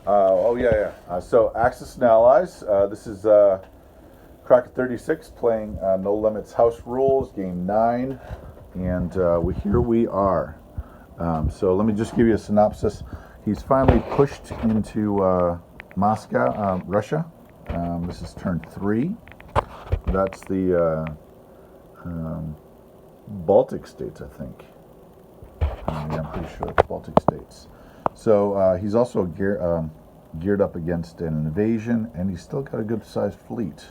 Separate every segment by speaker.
Speaker 1: Oh yeah, yeah. So Axis and Allies. This is Crockett 36 playing No Limits House Rules, Game 9, and here we are. So let me just give you a synopsis. He's finally pushed into Moscow, Russia. This is turn 3. That's the Baltic states, I think. Yeah, I'm pretty sure it's Baltic states. So he's also geared up against an invasion, and he's still got a good-sized fleet.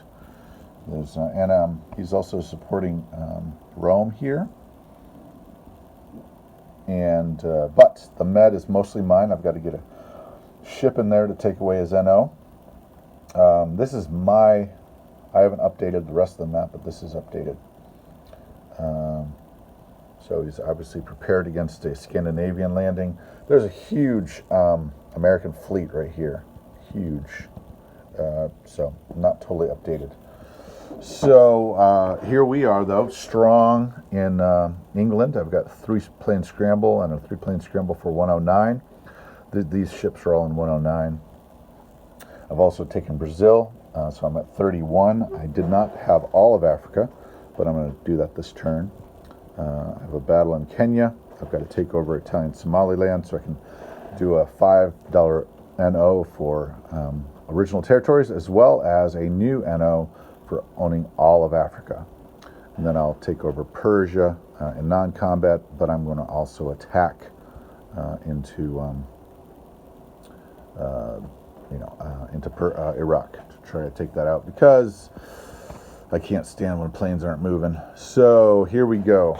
Speaker 1: He's also supporting Rome here. And but the Med is mostly mine. I've got to get a ship in there to take away his NO. This is my. I haven't updated the rest of the map, but this is updated. So he's obviously prepared against a Scandinavian landing. There's a huge American fleet right here. Huge. So not totally updated. So here we are, though, strong in England. I've got 3-plane scramble and a 3-plane scramble for 109. These ships are all in 109. I've also taken Brazil, so I'm at 31. I did not have all of Africa, but I'm going to do that this turn. I have a battle in Kenya. I've got to take over Italian Somaliland, so I can do a $5 NO for original territories, as well as a new NO for owning all of Africa. And then I'll take over Persia in non-combat, but I'm going to also attack into Iraq to try to take that out, because I can't stand when planes aren't moving. So here we go.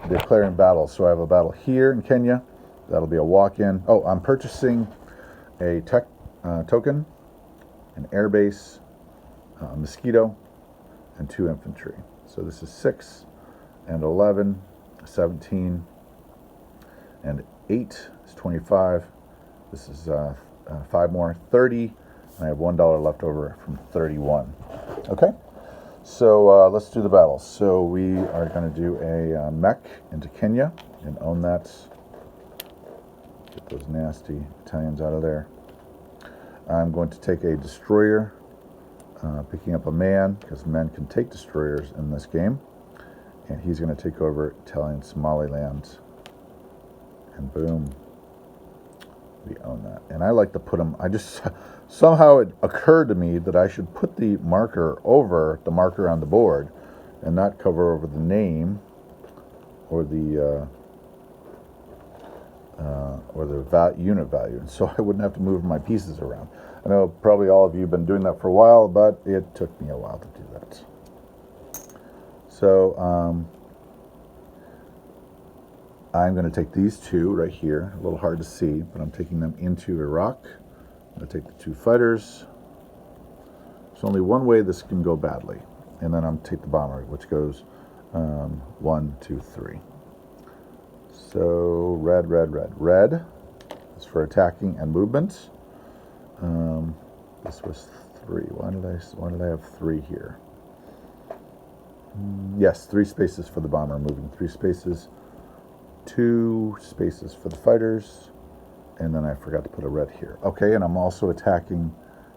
Speaker 1: Declaring battle. So I have a battle here in Kenya. That'll be a walk-in. Oh, I'm purchasing a tech token, an airbase, a mosquito, and 2 infantry. So this is 6 and 11, 17, and 8 is 25. This is 5 more, 30, and I have $1 left over from 31. Okay, so let's do the battle. So we are going to do a mech into Kenya and own that. Get those nasty Italians out of there. I'm going to take a destroyer, picking up a man, because men can take destroyers in this game. And he's going to take over Italian Somaliland. And boom, we own that. And I like to put them, somehow it occurred to me that I should put the marker over the marker on the board and not cover over the name or the unit value, and so I wouldn't have to move my pieces around. I know probably all of you have been doing that for a while, but it took me a while to do that. So I'm going to take these 2 right here. A little hard to see, but I'm taking them into Iraq. I'm going to take the 2 fighters. There's only one way this can go badly, and then I'm going to take the bomber, which goes 1, 2, 3. So red, red, red. Red is for attacking and movement. This was 3. Why did I have 3 here? Yes, 3 spaces for the bomber, moving 3 spaces. 2 spaces for the fighters, and then I forgot to put a red here. Okay, and I'm also attacking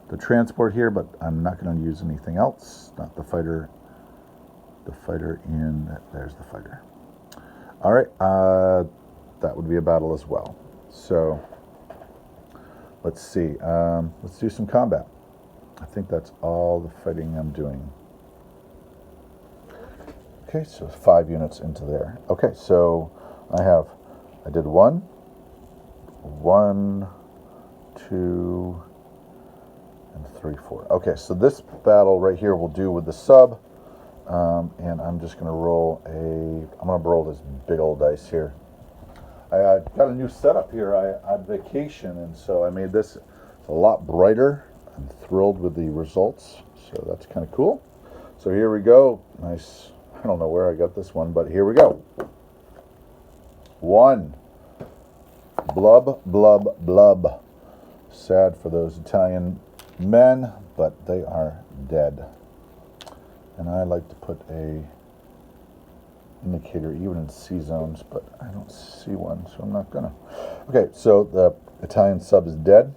Speaker 1: the transport here, but I'm not going to use anything else. Not the fighter. The fighter in. There's the fighter. All right, that would be a battle as well. So let's see. Let's do some combat. I think that's all the fighting I'm doing. Okay, so 5 units into there. Okay, so I did 1, 2, and 3, 4. Okay, so this battle right here will do with the sub. And I'm just going to roll I'm going to roll this big old dice here. I got a new setup here. I had vacation, and so I made this a lot brighter. I'm thrilled with the results, so that's kind of cool. So here we go. Nice. I don't know where I got this one, but here we go. 1. Blub, blub, blub. Sad for those Italian men, but they are dead. And I like to put a indicator even in C zones, but I don't see one, so I'm not gonna. Okay, so the Italian sub is dead.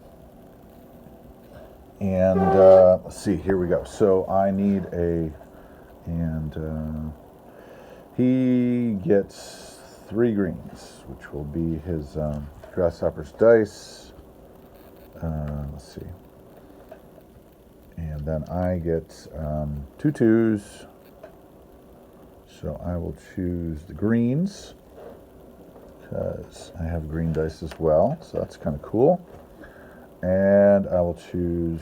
Speaker 1: And let's see, here we go. So I need he gets 3 greens, which will be his Grasshopper's dice. Let's see. And then I get 2 twos. So I will choose the greens because I have green dice as well. So that's kind of cool. And I will choose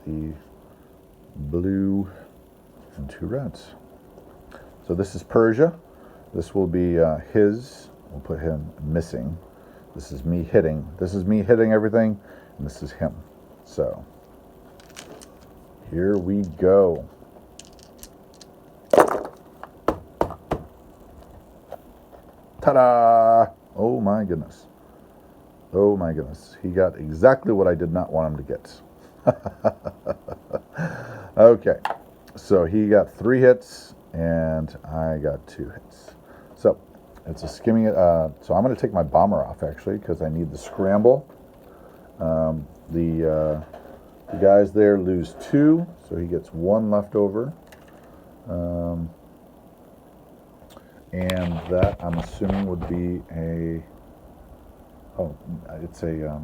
Speaker 1: the blue and 2 reds. So this is Persia. This will be his. We'll put him missing. This is me hitting. This is me hitting everything, and this is him. So here we go. Ta-da! Oh my goodness. Oh my goodness. He got exactly what I did not want him to get. Okay. So he got 3 hits and I got 2 hits. So it's a skimming. So I'm going to take my bomber off actually because I need the scramble. The guys there lose 2, so he gets 1 left over. And that I'm assuming would be a, oh, it's a,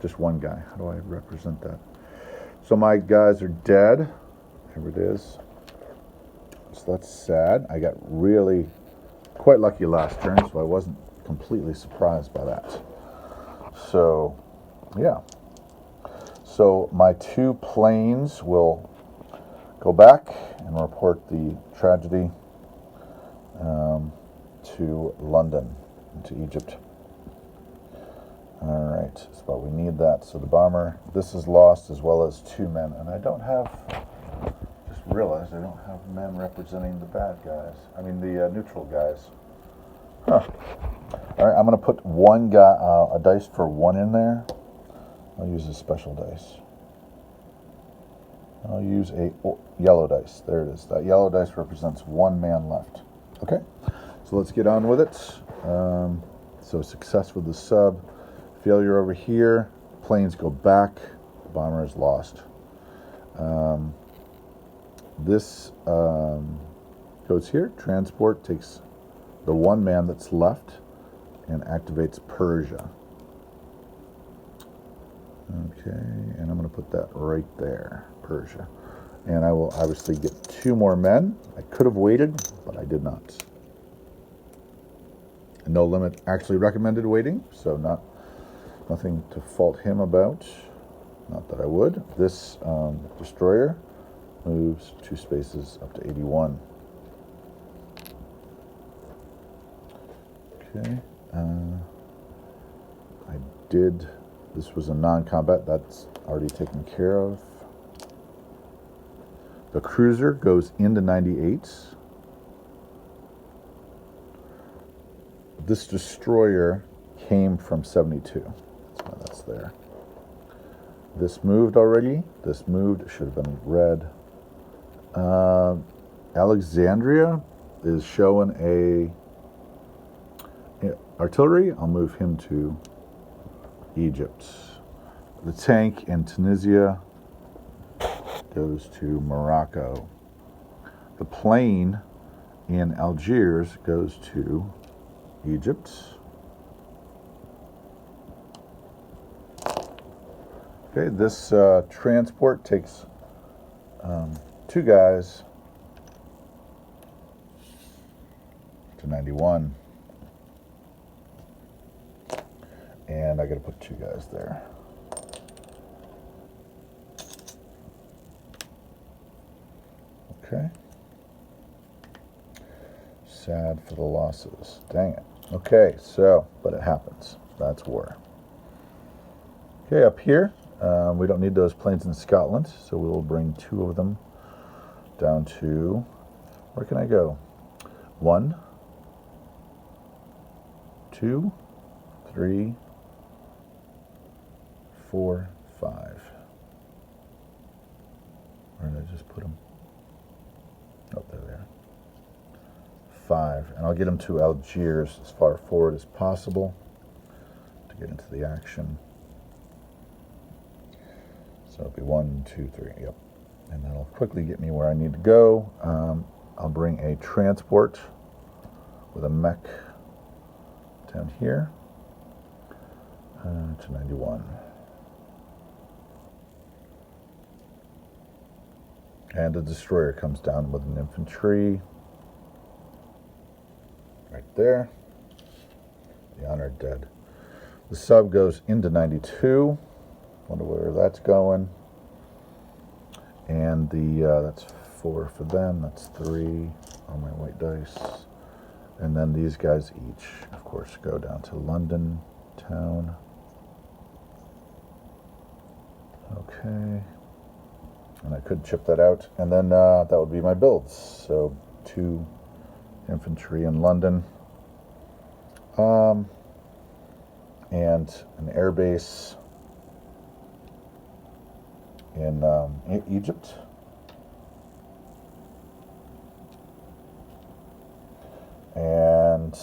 Speaker 1: just 1 guy. How do I represent that? So my guys are dead. There it is. So that's sad. I got really quite lucky last turn, so I wasn't completely surprised by that. So, yeah. So my 2 planes will go back and report the tragedy to London, to Egypt. All right, but we need that. So the bomber, this is lost as well as 2 men, and I don't have. Just realized I don't have men representing the bad guys. I mean the neutral guys. Huh. All right, I'm going to put 1 guy, a dice for 1 in there. I'll use a special dice. I'll use a yellow dice. There it is. That yellow dice represents 1 man left. Okay, so let's get on with it. So success with the sub. Failure over here. Planes go back. The bomber is lost. This goes here. Transport takes the 1 man that's left and activates Persia. Okay, and I'm going to put that right there, Persia. And I will obviously get 2 more men. I could have waited, but I did not. No limit actually recommended waiting, so nothing to fault him about. Not that I would. This destroyer moves 2 spaces up to 81. Okay. I did. This was a non-combat. That's already taken care of. The cruiser goes into 98s. This destroyer came from 72. That's why that's there. This moved already. This moved. It should have been red. Alexandria is showing a artillery. I'll move him to Egypt. The tank in Tunisia goes to Morocco. The plane in Algiers goes to Egypt. Okay, this transport takes 2 guys to 91. And I got to put 2 guys there. Okay. Sad for the losses. Dang it. Okay, so, but it happens. That's war. Okay, up here, we don't need those planes in Scotland, so we will bring 2 of them down to, where can I go? 1, 2, 3, 4, 5. Where did I just put them? Oh, there they are. 5. And I'll get them to Algiers as far forward as possible to get into the action. So it'll be 1, 2, 3. Yep. And that'll quickly get me where I need to go. I'll bring a transport with a mech down here to 91. And a destroyer comes down with an infantry right there. The honored dead. The sub goes into 92. Wonder where that's going. And that's 4 for them. That's 3 on my white dice. And then these guys each, of course, go down to London town. Okay. And I could chip that out. And then that would be my builds. So 2 infantry in London. And an air base in Egypt. And